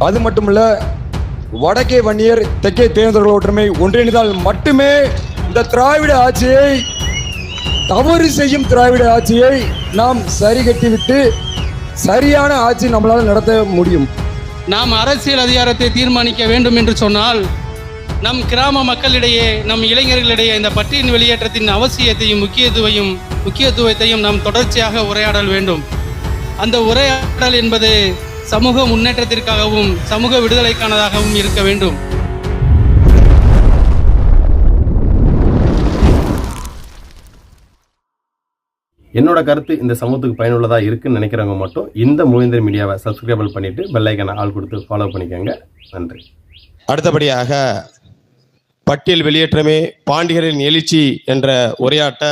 அது மட்டுமல்ல, வடக்கே வன்னியர் தெற்கே தேர்ந்தவர்கள் ஒற்றுமை ஒன்றிணைந்தால் மட்டுமே இந்த திராவிட ஆட்சியை, தவறு செய்யும் திராவிட ஆட்சியை நாம் சரி கட்டிவிட்டு சரியான ஆட்சி நம்மளால் நடத்த முடியும். நாம் அரசியல் அதிகாரத்தை தீர்மானிக்க வேண்டும் என்று சொன்னால் நம் கிராம மக்களிடையே, நம் இளைஞர்களிடையே இந்த பட்டியல் வெளியேற்றத்தின் அவசியத்தையும் முக்கியத்துவத்தையும் நாம் தொடர்ச்சியாக உரையாடல் வேண்டும். அந்த உரையாடல் என்பது சமூக முன்னேற்றத்திற்காகவும் சமூக விடுதலைக்கானதாகவும் இருக்க வேண்டும். என்னோட கருத்து இந்த சமூகத்துக்கு பயனுள்ளதாக இருக்குன்னு நினைக்கிறவங்க மட்டும் இந்த மூவேந்தர் மீடியாவை சப்ஸ்கிரைபிள் பண்ணிவிட்டு பெல்லைக்கான ஆள் கொடுத்து ஃபாலோ பண்ணிக்கோங்க. நன்றி. அடுத்தபடியாக பட்டியல் வெளியேற்றமே பாண்டியரின் எழுச்சி என்ற உரையாட்ட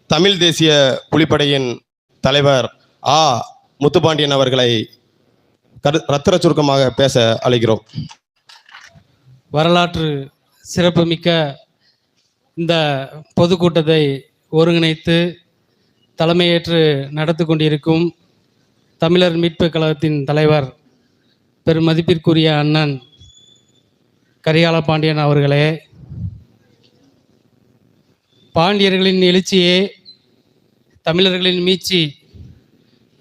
தமிழ் தேசிய புலிப்படையின் தலைவர் ஆ முத்துப்பாண்டியன் அவர்களை ரத்திர சுருக்கமாக பேச அழைக்கிறோம். வரலாற்று சிறப்புமிக்க இந்த பொதுக்கூட்டத்தை ஒருங்கிணைத்து தலைமையேற்று நடத்தி கொண்டிருக்கும் தமிழர் மீட்பு கழகத்தின் தலைவர் பெருமதிப்பிற்குரிய அண்ணன் கரிகால பாண்டியன் அவர்களே, பாண்டியர்களின் எழுச்சியே தமிழர்களின் மீட்சி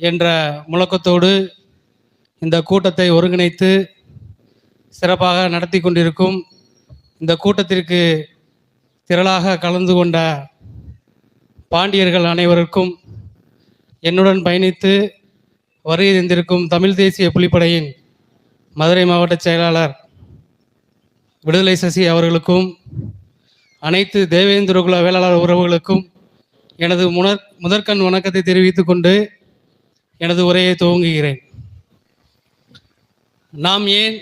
என்ற முழக்கத்தோடு இந்த கூட்டத்தை ஒருங்கிணைத்து சிறப்பாக நடத்தி கொண்டிருக்கும் இந்த கூட்டத்திற்கு திரளாக கலந்து கொண்ட பாண்டியர்கள் அனைவருக்கும், என்னுடன் பயணித்து வருகை தந்திருக்கும் தமிழ் தேசிய புலிப்படையின் மதுரை மாவட்ட செயலாளர் விடுதலை சசி அவர்களுக்கும், அனைத்து தேவேந்திரகுல வேளாளர் உறவுகளுக்கும் எனது முதற்கண் வணக்கத்தை தெரிவித்துக் கொண்டு எனது உரையை துவங்குகிறேன். நாம் ஏன்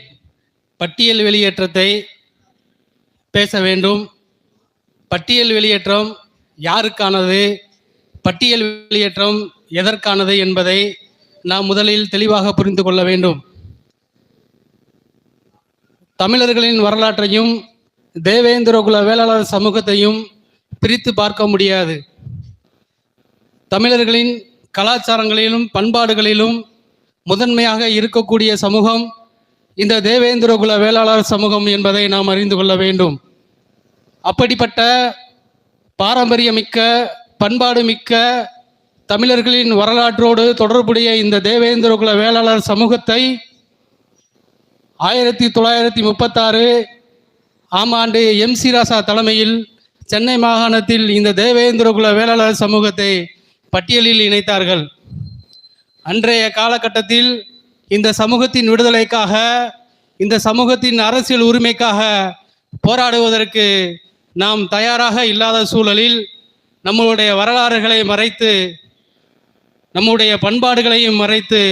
பட்டியல் வெளியேற்றத்தை பேச வேண்டும்? பட்டியல் வெளியேற்றம் யாருக்கானது, பட்டியல் வெளியேற்றம் எதற்கானது என்பதை நாம் முதலில் தெளிவாக புரிந்து கொள்ள வேண்டும். தமிழர்களின் வரலாற்றையும் தேவேந்திரகுல வேளாளர் சமூகத்தையும் பிரித்து பார்க்க முடியாது. தமிழர்களின் கலாச்சாரங்களிலும் பண்பாடுகளிலும் முதன்மையாக இருக்கக்கூடிய சமூகம் இந்த தேவேந்திரகுல வேளாளர் சமூகம் என்பதை நாம் அறிந்து கொள்ள வேண்டும். அப்படிப்பட்ட பாரம்பரியமிக்க, பண்பாடு மிக்க தமிழர்களின் வரலாற்றோடு தொடர்புடைய இந்த தேவேந்திரகுல வேளாளர் சமூகத்தை 1936 ஆம் ஆண்டு MC ராசா தலைமையில் சென்னை மாகாணத்தில் இந்த தேவேந்திரகுல வேளாளர் சமூகத்தை பட்டியலில் இணைத்தார்கள். அன்றைய காலகட்டத்தில் இந்த சமூகத்தின் விடுதலைக்காக, இந்த சமூகத்தின் அரசியல் உரிமைக்காக போராடுவதற்கு நாம் தயாராக இல்லாத சூழலில் நம்முடைய வரலாறுகளை மறைத்து, நம்முடைய பண்பாடுகளையும் மறைத்து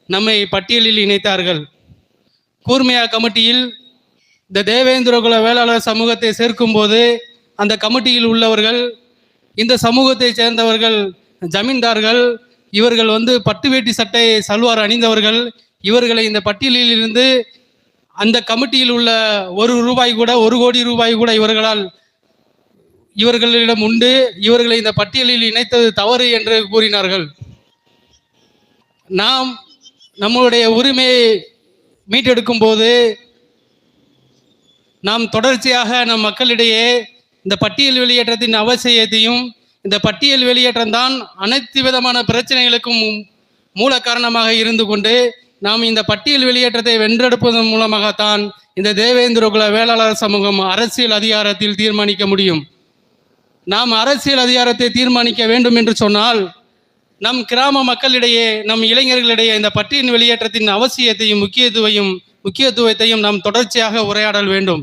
நம்மை பட்டியலில் இணைத்தார்கள். கூர்மையா கமிட்டியில் இந்த தேவேந்திரகுல வேளாளர் சமூகத்தை சேர்க்கும்போது அந்த கமிட்டியில் உள்ளவர்கள், இந்த சமூகத்தை சேர்ந்தவர்கள் ஜமீன்தார்கள், இவர்கள் பட்டு வேட்டி சட்டை சல்வார் அணிந்தவர்கள். இவர்களை இந்த பட்டியலில் இருந்து அந்த கமிட்டியில் உள்ள ஒரு கோடி ரூபாய் கூட இவர்களிடம் உண்டு, இவர்களை இந்த பட்டியலில் இணைத்தது தவறு என்று கூறினார்கள். நாம் நம்முடைய உரிமையை மீட்டெடுக்கும் போது நாம் தொடர்ச்சியாக நம் மக்களிடையே இந்த பட்டியல் வெளியேற்றத்தின் அவசியத்தையும், இந்த பட்டியல் வெளியேற்றம்தான் அனைத்து விதமான பிரச்சனைகளுக்கும் மூல காரணமாக இருந்து கொண்டு நாம் இந்த பட்டியல் வெளியேற்றத்தை வென்றெடுப்பதன் மூலமாகத்தான் இந்த தேவேந்திரகுல வேளாளர் சமூகம் அரசியல் அதிகாரத்தில் தீர்மானிக்க முடியும். நாம் அரசியல் அதிகாரத்தை தீர்மானிக்க வேண்டும் என்று சொன்னால் நம் கிராம மக்களிடையே, நம் இளைஞர்களிடையே இந்த பட்டியல் வெளியேற்றத்தின் அவசியத்தையும் முக்கியத்துவத்தையும் நாம் தொடர்ச்சியாக உரையாடல் வேண்டும்.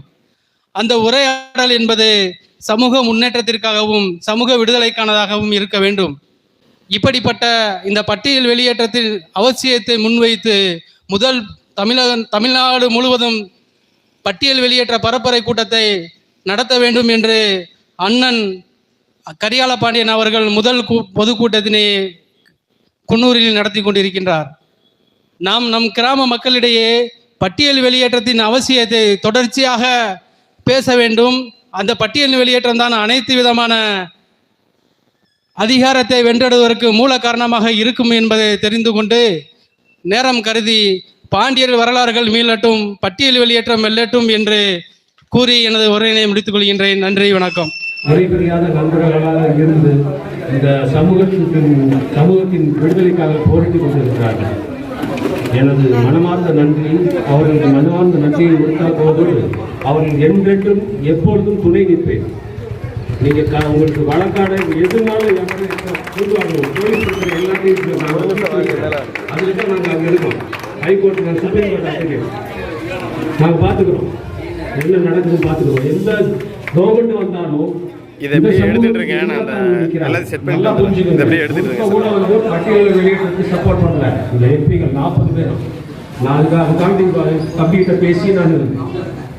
அந்த உரையாடல் என்பது சமூக முன்னேற்றத்திற்காகவும் சமூக விடுதலைக்கானதாகவும் இருக்க வேண்டும். இப்படிப்பட்ட இந்த பட்டியல் வெளியேற்றத்தின் அவசியத்தை முன்வைத்து தமிழ்நாடு முழுவதும் பட்டியல் வெளியேற்ற பரப்புரை கூட்டத்தை நடத்த வேண்டும் என்று அண்ணன் கரிகால பாண்டியன் அவர்கள் முதல் பொதுக்கூட்டத்தினை குன்னூரில் நடத்தி கொண்டிருக்கின்றார். நாம் நம் கிராம மக்களிடையே பட்டியல் வெளியேற்றத்தின் அவசியத்தை தொடர்ச்சியாக பேச வேண்டும். அந்த பட்டியல் வெளியேற்றம் தான் அனைத்து விதமான அதிகாரத்தை வென்றெடுவதற்கு மூல காரணமாக இருக்கும் என்பதை தெரிந்து கொண்டு நேரம் கருதி பாண்டியர் வரலாறுகள் மீளட்டும், பட்டியல் வெளியேற்றம் வெல்லட்டும் என்று கூறி எனது உரையினை முடித்துக் கொள்கின்றேன். நன்றி, வணக்கம். முறைபெரியாத நண்பர்களாக இருந்து இந்த சமூகத்தின் விடுதலைக்காக போரிட்டுக் கொண்டிருக்கிறார்கள். எனது மனமார்ந்த நன்றி, அவர்களுக்கு மனமார்ந்த நன்றியை கொடுத்த போது அவர்கள் என்றென்றும் எப்பொழுதும் துணை நிற்பேன். நீங்கள் உங்களுக்கு வழக்காட எதுனாலும் சொல்லுவாங்க, போலீஸ் எல்லாத்தையும் அதில் தான் நாங்கள் அங்கே இருக்கோம். ஹைகோர்ட், சுப்ரீம் கோர்ட் அப்ளிகேட் நாங்கள் பார்த்துக்கிறோம், என்ன நடக்குதுன்னு பார்த்துக்கிறோம். எந்த கவர்மெண்ட் வந்தாலும் இதை எப்படி எடுத்துட்டு இருக்கேன், நல்லா செட் பண்ணி இதை எப்படி எடுத்துட்டு இருக்கேன். பட்டியல் வெளியிடறதுக்கு சப்போர்ட் பண்ணல இந்த எம்பிகள் 40 பேர். நான் அதுக்காக தம்பிகிட்ட பேசி நான்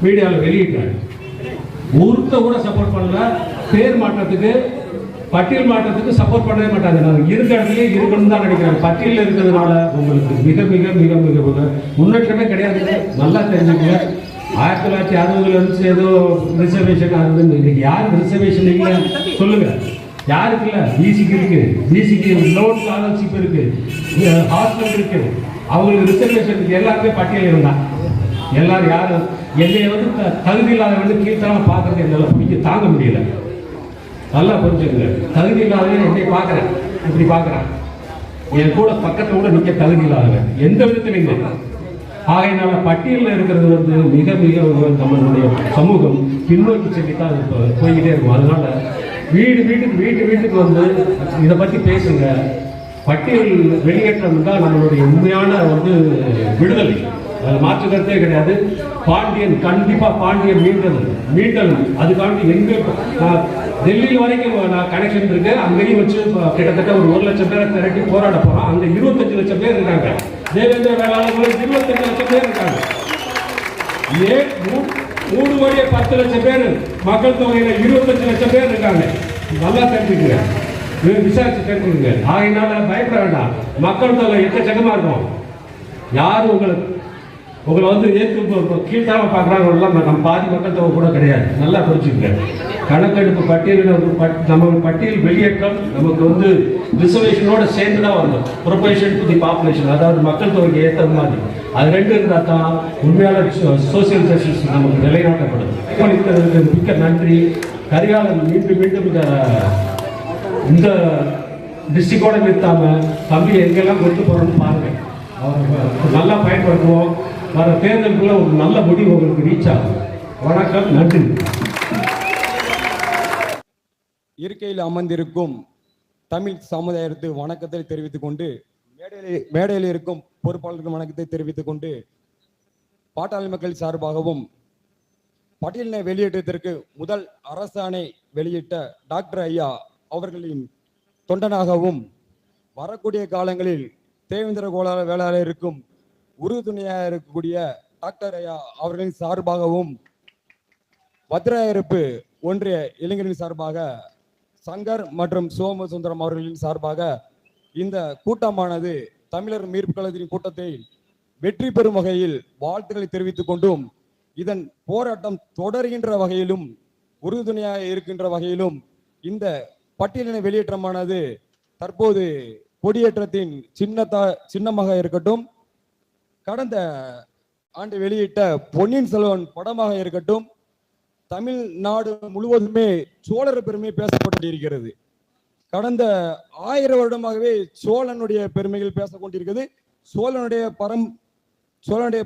மீடியாவில் வெளியிட்டேன். ஒருத்த கூட சப்போர்ட் பண்ணல. பேர் மாற்றத்துக்கு, பட்டியல் மாற்றத்துக்கு சப்போர்ட் பண்ணவே மாட்டாங்க. நான் இருக்க இடத்துலயே இருக்கணும்னு தான் நினைக்கிறேன். பட்டியலில் இருக்கிறதுனால உங்களுக்கு மிக மிக மிக மிக மிக முன்னேற்றமே கிடையாது. நல்லா தெரிஞ்சுக்கங்க. 1960 இருந்து ஏதோ ரிசர்வேஷன் ஆகுதுன்னு, இன்னைக்கு யாருக்கு ரிசர்வேஷன் இல்லை சொல்லுங்க? யாருக்கு இல்லை? பிசிக்கு இருக்கு, பிசிக்கு லோன் ஸ்காலர்ஷிப் இருக்கு, ஹாஸ்டல் இருக்கு. அவங்களுக்கு ரிசர்வேஷன் எல்லாருமே பட்டியல் இருந்தா எல்லாரும் யாரும் என்னைய தகுதி இல்லாத கீழ்த்தரமா பார்க்கறது என்னால் பிடிக்க தாங்க முடியல. நல்லா புரிஞ்சுங்க. தகுதி இல்லாதவன் என்னை பார்க்குறேன், இப்படி பார்க்குறேன். என் கூட பக்கத்தில் கூட நிற்க தகுதி இல்லாதவன் எந்த விதத்திலையும் இல்லை. ஆகையினால பட்டியலில் இருக்கிறது மிக மிக நம்மளுடைய சமூகம் பின்னோக்கி செல்லித்தான் போய்கிட்டே இருக்கும். அதனால வீட்டுக்கு வந்து இதை பற்றி பேசுங்க. பட்டியல் வெளியேற்றம் தான் நம்மளுடைய உண்மையான விடுதலை. அதில் மாற்று கருத்தே கிடையாது. பாண்டியன் கண்டிப்பாக பாண்டியன் மீண்டல் அதுக்காண்டி எங்கே டெல்லியில் வரைக்கும் நான் கனெக்ஷன் இருக்கு. அங்கேயும் வச்சு கிட்டத்தட்ட ஒரு 1 லட்சம் பேரை திரட்டி போராட போகிறோம். அங்கே 25 லட்சம் பேர் இருக்காங்க. தேவேந்திர வேளாளர்கள் 25 லட்சம் பேர் இருக்காங்க. 3 கோடியே 10 லட்சம் பேர் மக்கள் தொகையில 25 லட்சம் பேர் இருக்காங்க. நல்லா தெரிஞ்சுக்குங்க, விசாரிச்சு தெரிஞ்சுக்குங்க. ஆகையினால பயப்பட வேண்டாம். மக்கள் தொகை எக்கச்சக்கமா இருக்கும். யாரும் உங்களை ஏற்று கீழ்த்தாம பார்க்குறாங்க. நம்ம பாதி மக்கள் தொகை கூட கிடையாது. நல்லா புரிஞ்சுக்கங்க. கணக்கெடுப்பு நம்ம பட்டியல் வெளியேற்றம் நமக்கு ரிசர்வேஷனோட சேர்ந்து தான் வரணும். ப்ரொபோர்ஷன் டு தி பாப்புலேஷன், அதாவது மக்கள் தொகைக்கு ஏற்ற மாதிரி. அது 2 இருந்தால் தான் உண்மையான சோசியல் ஜஸ்டிஸ் நமக்கு நிலைநாட்டப்படும். மிக்க நன்றி. கரிகாலன் மீண்டும் இந்த டிஸ்ட்ரிக்டோட நிறுத்தாம தம்பி எங்கெல்லாம் கொண்டு போறோம்னு பாருங்க. அவர் நல்லா பயன்படுத்துவோம். வர தேர்தலுக்குள்ள ஒரு நல்ல முடிவு உங்களுக்கு ரீச் ஆகும். வணக்கம், நன்றி. இருக்கையில் அமர்ந்திருக்கும் தமிழ் சமுதாயத்து வணக்கத்தை தெரிவித்துக் கொண்டு, மேடையில் இருக்கும் பொறுப்பாளர்கள் வணக்கத்தை தெரிவித்துக் கொண்டு, பாட்டாளி மக்கள் சார்பாகவும் பட்டியலினை வெளியேற்றத்திற்கு முதல் அரசாணை வெளியிட்ட டாக்டர் ஐயா அவர்களின் தொண்டனாகவும், வரக்கூடிய காலங்களில் தேவேந்திர வேளாளர் இருக்கும் உறுதுணையாக இருக்கக்கூடிய டாக்டர் ஐயா அவர்களின் சார்பாகவும், பத்ராயிருப்பு ஒன்றிய இளைஞரின் சார்பாக, சங்கர் மற்றும் சோமசுந்தரம் அவர்களின் சார்பாக இந்த கூட்டமானது தமிழர் மீட்பு கழகத்தின் கூட்டத்தை வெற்றி பெறும் வகையில் வாழ்த்துக்களை தெரிவித்துக் கொண்டும், இதன் போராட்டம் தொடர்கின்ற வகையிலும் உறுதுணையாக இருக்கின்ற வகையிலும் இந்த பட்டியலின வெளியேற்றமானது தற்போது கொடியேற்றத்தின் சின்னமாக இருக்கட்டும், கடந்த ஆண்டு வெளியிட்ட பொன்னியின் செல்வன் படமாக இருக்கட்டும், தமிழ்நாடு முழுவதுமே சோழர் பெருமை பேசப்பட்டிருக்கிறது. கடந்த 1000 வருடமாகவே சோழனுடைய பெருமைகள் பேசக் கொண்டிருக்கிறது. சோழனுடைய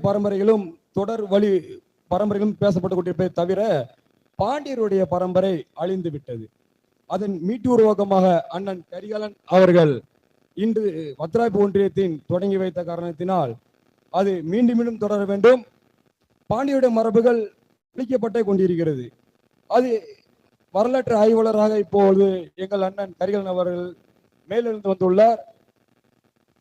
பரம்பரைகளும் தொடர் வழி பரம்பரைகளும் பேசப்பட்டு கொண்டிருப்பதை தவிர பாண்டியருடைய பரம்பரை அழிந்து விட்டது. அதன் மீட்டு உருவாக்கமாக அண்ணன் கரிகாலன் அவர்கள் இன்று வத்ராய்ப்பு ஒன்றியத்தின் தொடங்கி வைத்த காரணத்தினால் அது மீண்டும் மீண்டும் தொடர வேண்டும். பாண்டியருடைய மரபுகள் அழிக்கப்பட்டே கொண்டிருக்கிறது. அது வரலாற்று ஆய்வாளராக இப்போது எங்கள் அண்ணன் கரிகாலன் அவர்கள் மேலிருந்து வந்துள்ளார்.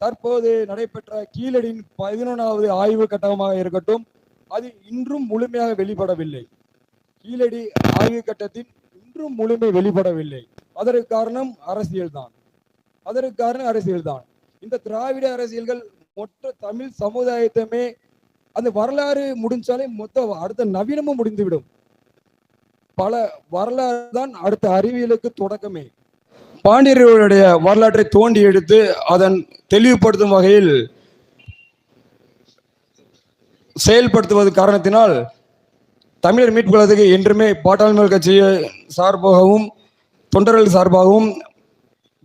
தற்போது நடைபெற்ற கீழடியின் 11வது ஆய்வு கட்டமாக இருக்கட்டும், அது இன்றும் முழுமையாக வெளிப்படவில்லை. கீழடி ஆய்வு கட்டத்தின் இன்றும் முழுமை வெளிப்படவில்லை. அதற்கு காரணம் அரசியல்தான். இந்த திராவிட அரசியல்கள் மொத்த தமிழ் சமுதாயத்தையுமே அந்த வரலாறு முடிஞ்சாலே மொத்த அடுத்த நவீனமும் முடிந்துவிடும். பல வரலாறு தான் அடுத்த அறிவியலுக்கு தொடக்கமே. பாண்டியர்களுடைய வரலாற்றை தோண்டி எடுத்து அதன் தெளிவுபடுத்தும் வகையில் செயல்படுத்துவது காரணத்தினால் தமிழர் மீட்பு கழகத்துக்கு என்றுமே பாட்டாளி கட்சி சார்பாகவும் தொண்டர்கள் சார்பாகவும்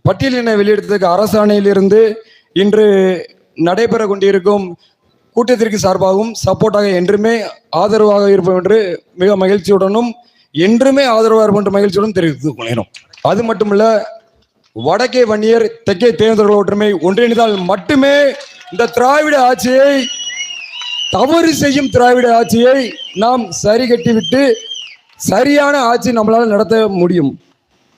பட்டியலினை வெளியிடுவதற்கு அரசாணையிலிருந்து இன்று நடைபெற கொண்டிருக்கும் கூட்டத்திற்கு சார்பாகவும் சப்போர்ட்டாக என்றுமே ஆதரவாக இருப்போம் என்று மிக மகிழ்ச்சியுடனும் என்றுமே ஆதரவாக இருப்போம் என்று மகிழ்ச்சியுடன் தெரிவித்துக் கொள்கிறோம். அது மட்டுமல்ல, வடக்கே வன்னியர் தெற்கே தேர்தல்கள் ஒற்றுமை ஒன்றிணைந்தால் மட்டுமே இந்த திராவிட ஆட்சியை, தவறு செய்யும் திராவிட ஆட்சியை நாம் சரி கட்டிவிட்டு சரியான ஆட்சி நம்மளால் நடத்த முடியும்.